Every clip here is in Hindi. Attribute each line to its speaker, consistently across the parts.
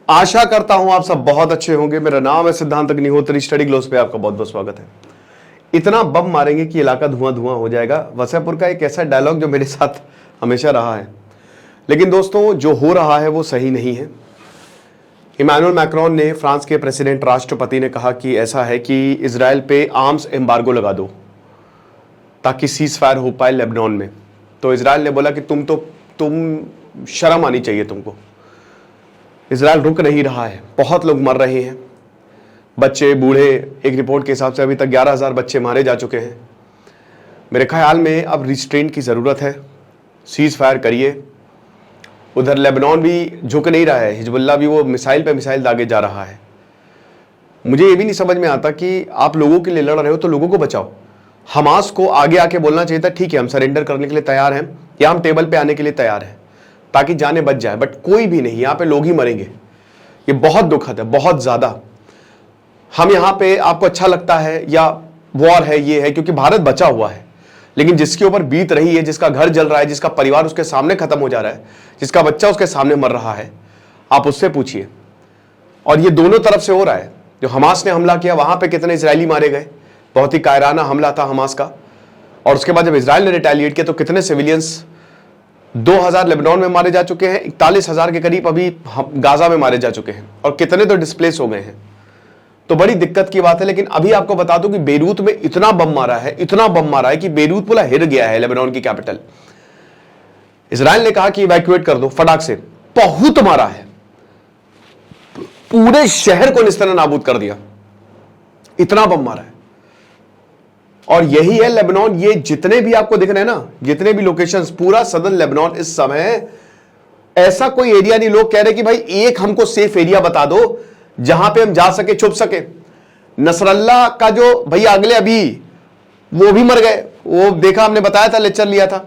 Speaker 1: आशा करता हूं आप सब बहुत अच्छे होंगे। मेरा नाम है सिद्धांत अग्निहोत्री। स्टडी ग्लोस पे आपका बहुत बहुत स्वागत है। इतना बम मारेंगे कि इलाका धुआं धुआं हो जाएगा। वसैपुर का एक ऐसा डायलॉग जो मेरे साथ हमेशा रहा है, लेकिन दोस्तों जो हो रहा है वो सही नहीं है। इमैनुअल मैक्रोन ने, फ्रांस के प्रेसिडेंट राष्ट्रपति ने कहा कि ऐसा है कि इजराइल पे आर्म्स एम्बार्गो लगा दो ताकि सीज फायर हो पाए लेबनान में। तो इजराइल ने बोला कि तुम शर्म आनी चाहिए तुमको। इजराइल रुक नहीं रहा है, बहुत लोग मर रहे हैं, बच्चे बूढ़े। एक रिपोर्ट के हिसाब से अभी तक 11,000 बच्चे मारे जा चुके हैं। मेरे ख्याल में अब रिस्ट्रेंट की ज़रूरत है। सीज फायर करिए। उधर लेबनान भी झुक नहीं रहा है, हिजबुल्लाह भी वो मिसाइल पे मिसाइल दागे जा रहा है। मुझे ये भी नहीं समझ में आता कि आप लोगों के लिए लड़ रहे हो तो लोगों को बचाओ। हमास को आगे आके बोलना चाहिए था, ठीक है हम सरेंडर करने के लिए तैयार हैं या हम टेबल पे आने के लिए तैयार हैं ताकि जाने बच जाए, बट कोई भी नहीं। यहाँ पे लोग ही मरेंगे। ये बहुत दुखद है, बहुत ज़्यादा। हम यहाँ पे, आपको अच्छा लगता है या वॉर है, ये है क्योंकि भारत बचा हुआ है, लेकिन जिसके ऊपर बीत रही है, जिसका घर जल रहा है, जिसका परिवार उसके सामने खत्म हो जा रहा है, जिसका बच्चा उसके सामने मर रहा है, आप उससे पूछिए। और ये दोनों तरफ से हो रहा है। जो हमास ने हमला किया वहां पे कितने इजरायली मारे गए, बहुत ही कायराना हमला था हमास का। और उसके बाद जब इजराइल ने रिटेलिएट किया तो कितने सिविलियंस, 2,000 लेबनान में मारे जा चुके हैं, 41,000 के करीब अभी गाजा में मारे जा चुके हैं, और कितने तो डिस्प्लेस हो गए हैं। तो बड़ी दिक्कत की बात है। लेकिन अभी आपको बता दूं कि बेरूत में इतना बम मारा है, इतना बम मारा है कि बेरूत पूरा हिल गया है, लेबनान की कैपिटल। इजराइल ने कहा कि इवैक्यूएट कर दो फटाक से। बहुत मारा है, पूरे शहर को निस्तर नाबूद कर दिया, इतना बम मारा है। और यही है लेबनान। ये जितने भी आपको दिख रहे हैं ना, जितने भी लोकेशंस, पूरा सदर्न लेबनान इस समय ऐसा कोई एरिया नहीं। लोग कह रहे कि भाई एक हमको सेफ एरिया बता दो जहां पे हम जा सके, छुप सके। नसरल्ला का जो भैया अगले अभी वो भी मर गए, वो देखा, हमने बताया था, लेक्चर लिया था।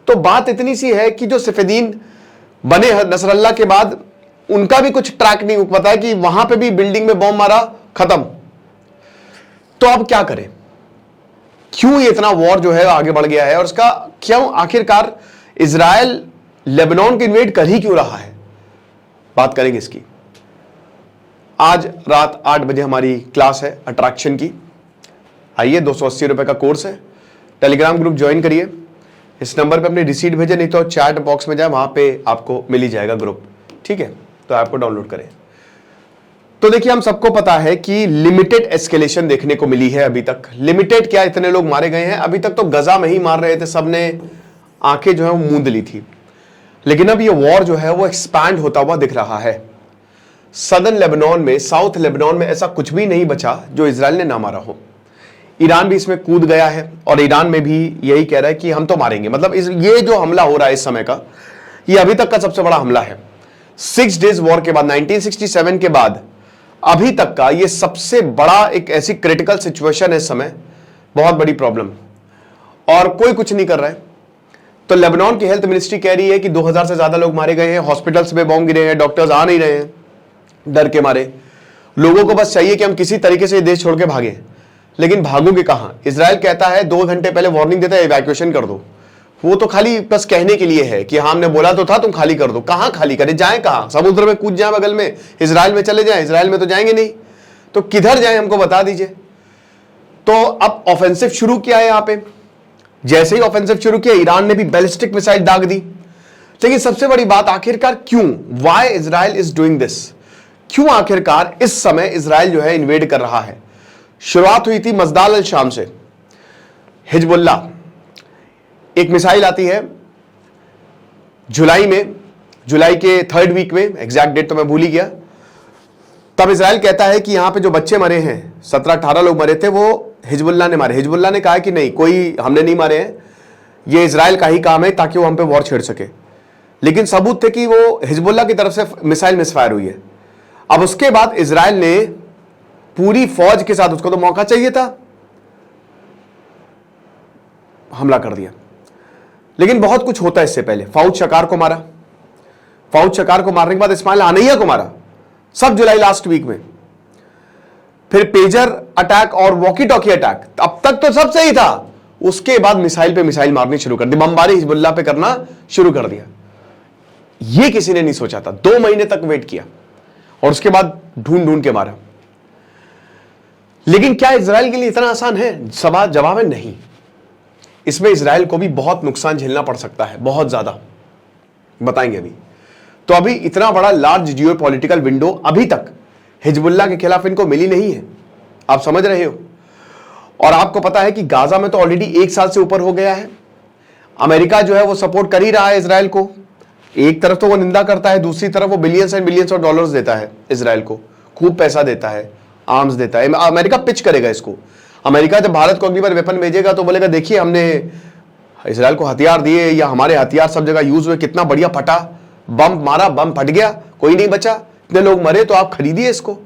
Speaker 1: तो बात इतनी सी है कि जो सफेदीन बने नसरल्ला के बाद, उनका भी कुछ ट्रैक नहीं पता है कि वहां पे भी बिल्डिंग में बम मारा, खत्म। तो अब क्या करें? क्यों ये इतना वॉर जो है आगे बढ़ गया है, और उसका क्यों आखिरकार इजराइल लेबनान को इन्वेड कर ही क्यों रहा है? बात करेंगे इसकी। आज रात 8 बजे हमारी क्लास है अट्रैक्शन की। आइए, 280 रुपए का कोर्स है। टेलीग्राम ग्रुप ज्वाइन करिए। इस नंबर पे अपनी रिसीट भेजें, नहीं तो चैट बॉक्स में जाए, वहां पे आपको मिल ही जाएगा ग्रुप। ठीक है, तो ऐप को डाउनलोड करें। तो देखिए, हम सबको पता है कि लिमिटेड एस्केलेशन देखने को मिली है अभी तक। लिमिटेड क्या, इतने लोग मारे गए हैं। अभी तक तो गजा में ही मार रहे थे, सबने आंखें जो है वो मूंद ली थी। लेकिन अब ये वॉर जो है वो एक्सपैंड होता हुआ दिख रहा है। सदर्न लेबनान में, साउथ लेबनान में ऐसा कुछ भी नहीं बचा जो इजराइल ने ना मारा हो। ईरान भी इसमें कूद गया है, और ईरान में भी यही कह रहा है कि हम तो मारेंगे। मतलब ये जो हमला हो रहा है इस समय का, ये अभी तक का सबसे बड़ा हमला है। 6 डेज वॉर के बाद, 1967 के बाद अभी तक का ये सबसे बड़ा एक ऐसी क्रिटिकल सिचुएशन है इस समय, बहुत बड़ी प्रॉब्लम, और कोई कुछ नहीं कर रहा है। तो लेबनान की हेल्थ मिनिस्ट्री कह रही है कि 2,000 से ज्यादा लोग मारे गए हैं, हॉस्पिटल्स में बॉम्ब गिरे हैं, डॉक्टर्स आ नहीं रहे हैं डर के मारे। लोगों को बस चाहिए कि हम किसी तरीके से देश छोड़ के भागें, लेकिन भागोगे कहां? इजराइल कहता है 2 घंटे पहले वार्निंग देता है, इवैक्यूएशन कर दो। वो तो खाली बस कहने के लिए है कि हाँ हमने बोला तो था, तुम खाली कर दो। कहां खाली करें? जाएं कहां? समुद्र में कूद जाएं बगल में, इजराइल में चले जाएं? इजराइल में तो जाएंगे नहीं, तो किधर जाएं हमको बता दीजिए। तो अब ऑफेंसिव शुरू किया है यहाँ पे। जैसे ही ऑफेंसिव शुरू किया, ईरान ने भी बैलिस्टिक मिसाइल दाग दी। लेकिन सबसे बड़ी बात, आखिरकार क्यों, why Israel is doing this? क्यों आखिरकार इस समय इजराइल जो है इन्वेड कर रहा है? शुरुआत हुई थी मजदाल अल शाम से। हिजबुल्लाह, एक मिसाइल आती है जुलाई में, जुलाई के 3rd वीक में, एग्जैक्ट डेट तो मैं भूल ही गया। तब इजराइल कहता है कि यहां पे जो बच्चे मरे हैं, 17-18 लोग मरे थे, वो हिजबुल्लाह ने मारे। हिजबुल्लाह ने कहा कि नहीं, कोई हमने नहीं मारे हैं, ये इजराइल का ही काम है ताकि वो हम पे वॉर छेड़ सके। लेकिन सबूत थे कि वो हिजबुल्लाह की तरफ से मिसाइल मिसफायर हुई है। अब उसके बाद इजराइल ने पूरी फौज के साथ, उसको तो मौका चाहिए था, हमला कर दिया। लेकिन बहुत कुछ होता है इससे पहले। फाउद शकार को मारा, फाउद शकार को मारने के बाद इस्माइल हानिया को मारा, सब जुलाई लास्ट वीक में। फिर पेजर अटैक और वॉकी टॉकी अटैक, अब तक तो सब सही था। उसके बाद मिसाइल पे मिसाइल मारनी शुरू कर दी, बमबारी हिजबुल्लाह पे करना शुरू कर दिया। ये किसी ने नहीं सोचा था। 2 महीने तक वेट किया, और उसके बाद ढूंढ ढूंढ के मारा। लेकिन क्या इजराइल के लिए इतना आसान है? सवाल जवाब है नहीं। इसमें इजराइल को भी बहुत नुकसान झेलना पड़ सकता है, बहुत ज्यादा, बताएंगे अभी। तो अभी इतना बड़ा लार्ज जियो पॉलिटिकल विंडो अभी तक हिजबुल्लाह के खिलाफ इनको मिली नहीं है, आप समझ रहे हो। और आपको पता है कि गाजा में तो ऑलरेडी 1 साल से ऊपर हो गया है। अमेरिका जो है वो सपोर्ट कर ही रहा है इजराइल को। एक तरफ तो वो निंदा करता है, दूसरी तरफ वो billions and billions of dollars देता है इजराइल को, खूब पैसा देता है, आर्म्स देता है। अमेरिका पिच करेगा इसको। अमेरिका जब भारत को अगली बार वेपन भेजेगा तो बोलेगा देखिए हमने इजराइल को हथियार दिए, या हमारे हथियार सब जगह यूज हुए, कितना बढ़िया फटा, बम मारा, बम फट गया, कोई नहीं बचा, इतने लोग मरे, तो आप खरीदिए इसको।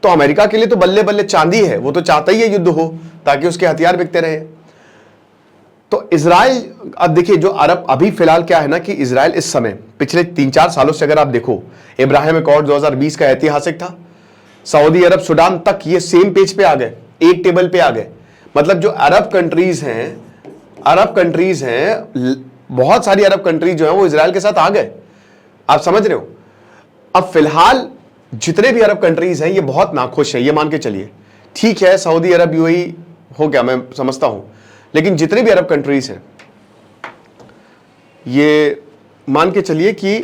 Speaker 1: तो अमेरिका के लिए तो बल्ले बल्ले चांदी है, वो तो चाहता ही है युद्ध हो ताकि उसके हथियार बिकते रहे। तो इजराइल, अब देखिए जो अरब अभी फिलहाल क्या है ना कि इजराइल इस समय पिछले 3-4 सालों से अगर आप देखो, इब्राहिम अकॉर्ड 2020 का ऐतिहासिक था, सऊदी अरब सूडान तक ये सेम पेज पे आ गए, एक टेबल पे आ गए। मतलब जो अरब कंट्रीज हैं, बहुत सारी अरब कंट्रीज जो है वो इजराइल के साथ आ गए, आप समझ रहे हो। अब फिलहाल जितने भी अरब कंट्रीज हैं ये बहुत नाखुश है, ये मान के चलिए। ठीक है सऊदी अरब यूएई हो गया, मैं समझता हूं, लेकिन जितने भी अरब कंट्रीज हैं ये मान के चलिए कि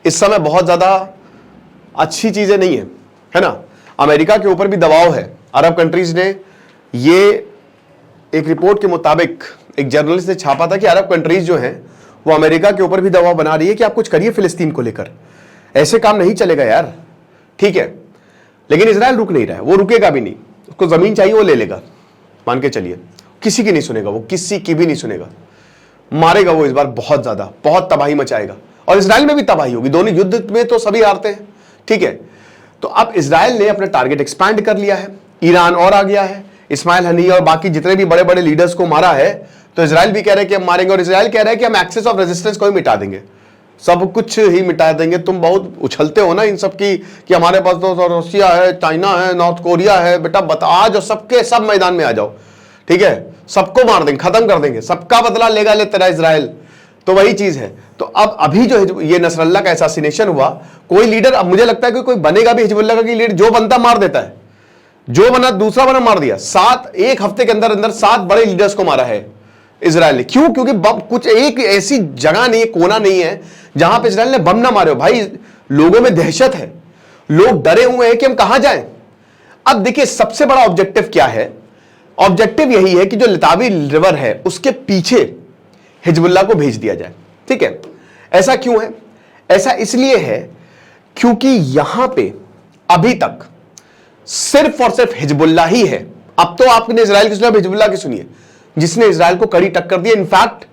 Speaker 1: इस समय बहुत ज्यादा अच्छी चीजें नहीं है ना। अमेरिका के ऊपर भी दबाव है। अरब कंट्रीज ने, ये एक रिपोर्ट के मुताबिक एक जर्नलिस्ट ने छापा था कि अरब कंट्रीज जो हैं वो अमेरिका के ऊपर भी दबाव बना रही है कि आप कुछ करिए फिलिस्तीन को लेकर, ऐसे काम नहीं चलेगा यार, ठीक है। लेकिन इजराइल रुक नहीं रहा है, वो रुकेगा भी नहीं, उसको जमीन चाहिए वो ले लेगा, मान के चलिए। किसी की नहीं सुनेगा वो, किसी की भी नहीं सुनेगा, मारेगा वो इस बार बहुत ज्यादा, बहुत तबाही मचाएगा। और इजराइल में भी तबाही होगी, दोनों युद्ध में तो सभी हारते हैं, ठीक है। तो अब इजराइल ने अपना टारगेट एक्सपैंड कर लिया है, ईरान और आ गया है, इस्माइल हनीया और बाकी जितने भी बड़े बड़े लीडर्स को मारा है, तो इजराइल भी कह रहे हैं कि हम मारेंगे, और इजराइल कह रहा है कि हम एक्सेस ऑफ रेजिस्टेंस को ही मिटा देंगे, सब कुछ ही मिटा देंगे। तुम बहुत उछलते हो ना इन सब की कि हमारे पास तो रशिया है, चाइना है, नॉर्थ कोरिया है, बेटा बता, आज सबके सब मैदान में आ जाओ, ठीक है, सबको मार देंगे, खत्म कर देंगे, सबका बदला लेगा ले तेरा इजराइल। तो वही चीज है। तो अब अभी जो ये नसरल्ला का असैसिनेशन हुआ, कोई लीडर, अब मुझे लगता है कि कोई बनेगा भी हिजबुल्लाह का लीडर, जो बनता मार देता है, जो बना दूसरा बना मार दिया। 1 हफ्ते के अंदर अंदर 7 बड़े लीडर्स को मारा है इजराइल ने। क्यों? क्योंकि कुछ एक ऐसी जगह नहीं है, कोना नहीं है जहां पे इजराइल ने बम ना मारे हो। भाई लोगों में दहशत है, लोग डरे हुए हैं कि हम कहां जाएं। अब देखिए सबसे बड़ा ऑब्जेक्टिव क्या है, ऑब्जेक्टिव यही है कि जो लतावी रिवर है उसके पीछे हिजबुल्लाह को भेज दिया जाए, ठीक है। ऐसा क्यों है? ऐसा इसलिए है क्योंकि यहां पे अभी तक सिर्फ और सिर्फ हिजबुल्लाह ही है। अब तो आपने इजराइल की सुनिए, हिजबुल्लाह की सुनिए, जिसने इजराइल को कड़ी टक्कर दी। इनफैक्ट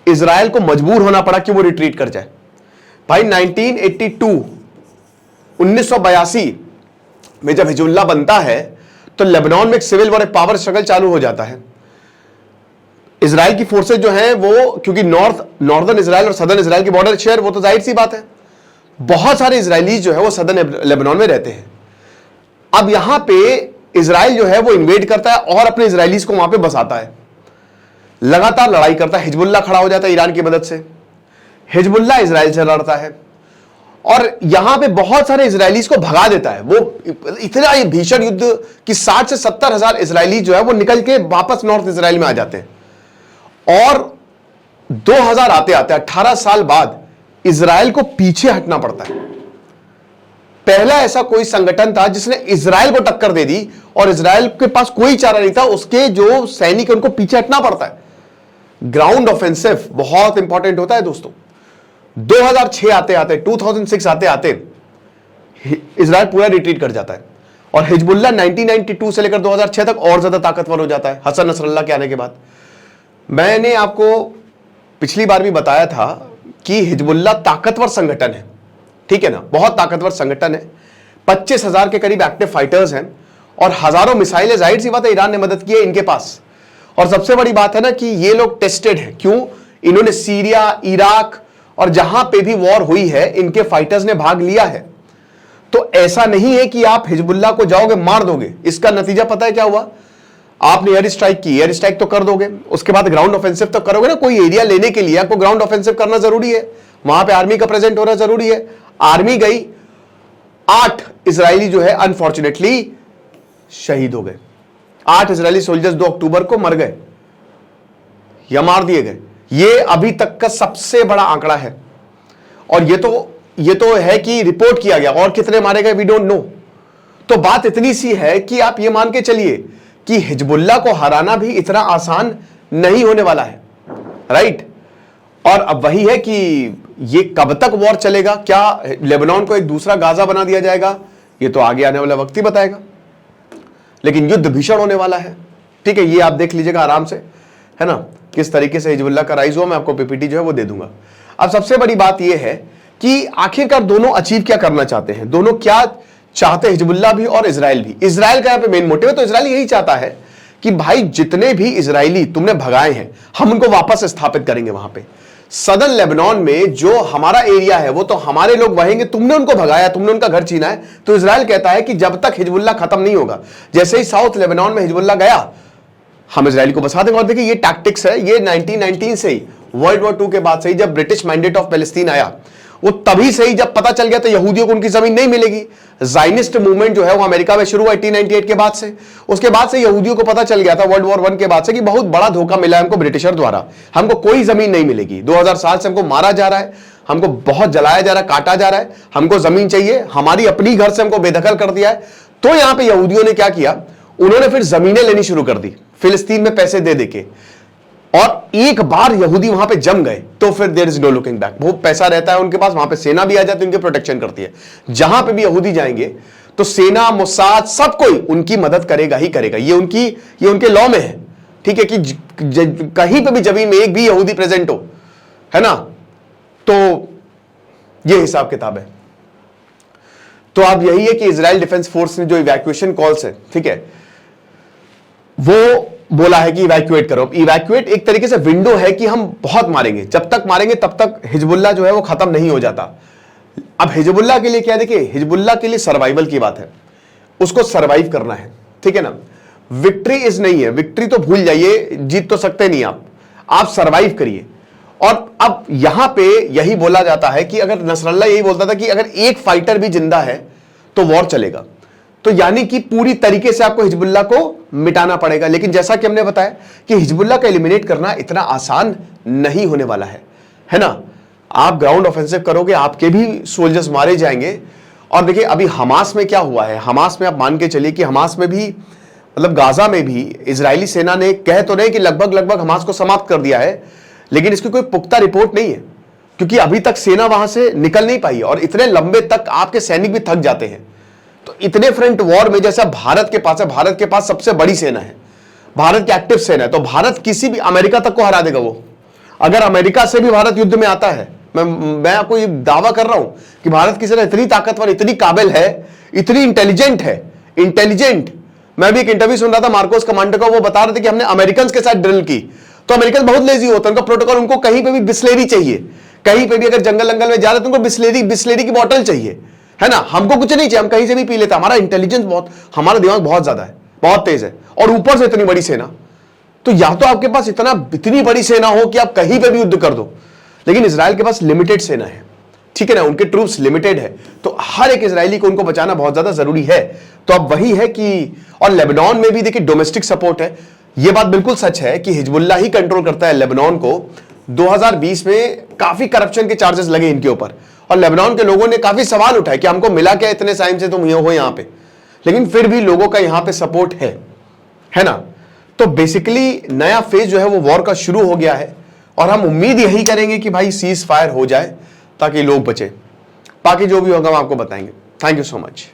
Speaker 1: इजराइल को मजबूर होना पड़ा कि वो रिट्रीट कर जाए। भाई 1982 में जब हिजबुल्लाह बनता है तो लेबनान में एक सिविल वॉर, एक पावर स्ट्रगल चालू हो जाता है। इजराइल की फोर्सेज जो हैं वो, क्योंकि नॉर्दर्न इजराइल और सदर्न इजराइल की बॉर्डर शेयर, वो तो जाहिर सी बात है, बहुत सारे इजरायलीज जो है वो सदर्न लेबनान में रहते हैं। अब यहां पे इजराइल जो है वो इन्वेड करता है और अपने इजरायलीज को वहां पे बसाता है, लगातार लड़ाई करता है। हिजबुल्लाह खड़ा हो जाता है ईरान की मदद से, हिजबुल्लाह इजराइल से लड़ता है और यहां पे बहुत सारे इजरायलीज को भगा देता है। वो इतना भीषण युद्ध कि 60 से 70 हजार इजरायली जो है वो निकल के वापस नॉर्थ इजराइल में आ जाते हैं। और 2000 आते आते 18 साल बाद इजराइल को पीछे हटना पड़ता है। पहला ऐसा कोई संगठन था जिसने इजराइल को टक्कर दे दी और इजराइल के पास कोई चारा नहीं था, उसके जो सैनिक उनको पीछे हटना पड़ता है। ग्राउंड ऑफेंसिव बहुत इंपॉर्टेंट होता है दोस्तों। 2006 आते आते 2006 आते आते इजराइल पूरा रिट्रीट कर जाता है और हिजबुल्लाह 1992 से लेकर 2006 तक और ज्यादा ताकतवर हो जाता है हसन नसरल्लाह के आने के बाद। मैंने आपको पिछली बार भी बताया था कि हिजबुल्लाह ताकतवर संगठन है, ठीक है ना, बहुत ताकतवर संगठन है। 25,000 के करीब एक्टिव फाइटर्स हैं और हजारों मिसाइलें, जाहिर सी बात है ईरान ने मदद की है इनके पास। और सबसे बड़ी बात है ना कि ये लोग टेस्टेड हैं। क्यों? इन्होंने सीरिया, इराक और जहां पे भी वॉर हुई है इनके फाइटर्स ने भाग लिया है। तो ऐसा नहीं है कि आप हिजबुल्लाह को जाओगे मार दोगे। इसका नतीजा पता है क्या हुआ? आपने एयर स्ट्राइक की, एयर स्ट्राइक तो कर दोगे, उसके बाद ग्राउंड ऑफेंसिव तो करोगे ना। कोई एरिया लेने के लिए आपको ग्राउंड ऑफेंसिव करना जरूरी है, वहां पे आर्मी का प्रेजेंट होना जरूरी है। आर्मी गई, 8 इजरायली जो है अनफॉर्चुनेटली शहीद हो गए। 8 इजरायली सोल्जर्स 2 अक्टूबर को मर गए या मार दिए गए। ये अभी तक का सबसे बड़ा आंकड़ा है। और ये तो है कि रिपोर्ट किया गया, और कितने मारे गए वी डोंट नो। तो बात इतनी सी है कि आप ये मान के चलिए कि हिजबुल्लाह को हराना भी इतना आसान नहीं होने वाला है, राइट। और अब वही है कि ये कब तक वॉर चलेगा, क्या लेबनान को एक दूसरा गाजा बना दिया जाएगा, ये तो आगे आने वाला वक्त ही बताएगा। लेकिन युद्ध भीषण होने वाला है, ठीक है। ये आप देख लीजिएगा आराम से, है ना, किस तरीके से हिजबुल्लाह का राइज हुआ। मैं आपको पीपीटी जो है वो दे दूंगा। अब सबसे बड़ी बात यह है कि आखिरकार दोनों अचीव क्या करना चाहते हैं, दोनों क्या चाहते हैं, हिजबुल्लाह भी और इजराइल भी। इजराइल का यहां पे मेन मोटिव है, तो इजराइल यही चाहता है कि भाई जितने भी इजरायली तुमने भगाए हैं हम उनको वापस स्थापित करेंगे। वहां पे सदर्न लेबनान में जो हमारा एरिया है वो तो हमारे लोग वहेंगे, तुमने उनको भगाया, तुमने उनका घर छीना है। तो इजराइल कहता है कि जब तक हिजबुल्लाह खत्म नहीं होगा, जैसे ही साउथ लेबनान में हिजबुल्लाह गया हम इजराइल को बसा देंगे। और देखिए ये टैक्टिक्स है, ये 1919 से ही, वर्ल्ड वॉर 2 के बाद से ही, जब ब्रिटिश मैंडेट ऑफ पैलेस्टीन आया वो तभी से ही, जब पता चल गया था यहूदियों को उनकी जमीन नहीं मिलेगी। ज़ायनिस्ट मूवमेंट जो है वो अमेरिका में शुरू हुआ 1898 के बाद से। उसके बाद से यहूदियों को पता चल गया था वर्ल्ड वॉर 1 के बाद से कि बहुत बड़ा धोखा मिला है हमको ब्रिटिशर द्वारा, हमको कोई जमीन नहीं मिलेगी। 2000 साल से हमको मारा जा रहा है, हमको बहुत जलाया जा रहा है, काटा जा रहा है, हमको जमीन चाहिए, हमारी अपनी घर से हमको बेदखल कर दिया है। तो यहां पर यहूदियों ने क्या किया, उन्होंने फिर जमीनें लेनी शुरू कर दी फिलिस्तीन में पैसे दे देके। और एक बार यहूदी वहां पे जम गए तो फिर there is no looking back. वो पैसा रहता है उनके पास, वहां पे सेना भी आ जाती है, उनकी प्रोटेक्शन करती है। जहां पे भी यहूदी जाएंगे तो सेना, मोसाद, सब कोई उनकी मदद करेगा ही करेगा। ये उनके लॉ में है, ठीक है, कि कहीं पे भी जमीन में एक भी यहूदी प्रेजेंट हो, है ना, तो ये हिसाब किताब है। तो अब यही है कि इजराइल डिफेंस फोर्स ने जो इवैक्यूएशन कॉल्स है, ठीक है, वो बोला है कि इवैक्यूएट करो। इवैक्यूएट एक तरीके से विंडो है कि हम बहुत मारेंगे, जब तक मारेंगे तब तक हिजबुल्लाह जो है वो खत्म नहीं हो जाता। अब हिजबुल्लाह के लिए क्या, देखिए हिजबुल्लाह के लिए सर्वाइवल की बात है, उसको सर्वाइव करना है, ठीक है ना। विक्ट्री इज नहीं है, विक्ट्री तो भूल जाइए, जीत तो सकते नहीं आप सर्वाइव करिए। और अब यहां पे यही बोला जाता है कि अगर नसरल्लाह यही बोलता था कि अगर एक फाइटर भी जिंदा है तो वॉर चलेगा, तो यानी कि पूरी तरीके से आपको हिजबुल्लाह को मिटाना पड़ेगा। लेकिन जैसा कि हमने बताया कि हिजबुल्लाह का एलिमिनेट करना इतना आसान नहीं होने वाला है ना। आप ग्राउंड ऑफेंसिव करोगे, आपके भी सोल्जर्स मारे जाएंगे। और देखिए अभी हमास में क्या हुआ है, हमास में आप मान के चलिए कि हमास में भी, मतलब गाजा में भी इजरायली सेना ने कह तो नहीं कि लगभग हमास को समाप्त कर दिया है, लेकिन इसकी कोई पुख्ता रिपोर्ट नहीं है, क्योंकि अभी तक सेना वहां से निकल नहीं पाई। और इतने लंबे तक आपके सैनिक भी थक जाते हैं। तो इतने फ्रंट वॉर में जैसा भारत के पास है, भारत के पास सबसे बड़ी सेना है, भारत की एक्टिव सेना है, तो भारत किसी भी, अमेरिका तक को हरा देगा वो। अगर अमेरिका से भी भारत युद्ध में आता है, मैं आपको ये दावा कर रहा हूं कि भारत की सेना इतनी ताकतवर, इतनी काबिल है, इतनी इंटेलिजेंट है, इंटेलिजेंट। मैं भी एक इंटरव्यू सुन रहा था मार्कोस कमांडर का, वो बता रहे थे कि हमने अमेरिकन के साथ ड्रिल की। तो अमेरिकन बहुत लेजी होता है, उनका प्रोटोकॉल, उनको कहीं पे भी बिस्लेरी चाहिए, कहीं पे भी अगर जंगल में जा रहे तो उनको बिस्लेरी की बोतल चाहिए, है ना। हमको कुछ नहीं चाहिए, हम कहीं से भी पी लेते। हमारा इंटेलिजेंस बहुत, हमारा दिमाग बहुत ज्यादा है, बहुत तेज है, और ऊपर से इतनी बड़ी सेना। तो या तो आपके पास इतनी बड़ी सेना हो कि आप कहीं पे भी युद्ध कर दो, लेकिन इजराइल के पास लिमिटेड सेना है, ठीक है ना, उनके ट्रूप्स लिमिटेड है। तो हर एक इजरायली को उनको बचाना बहुत ज्यादा जरूरी है। तो अब वही है कि, और लेबनान में भी देखिए डोमेस्टिक सपोर्ट है। यह बात बिल्कुल सच है कि हिजबुल्लाह ही कंट्रोल करता है लेबनान को। 2020 में काफी करप्शन के चार्जेस लगे इनके ऊपर, और लेबनान के लोगों ने काफी सवाल उठाए कि हमको मिला क्या इतने टाइम से तुम हो यहां पे, लेकिन फिर भी लोगों का यहां पे सपोर्ट है ना। तो बेसिकली नया फेज जो है वो वॉर का शुरू हो गया है, और हम उम्मीद यही करेंगे कि भाई सीज फायर हो जाए ताकि लोग बचे। बाकी जो भी होगा हम आपको बताएंगे। Thank you so much.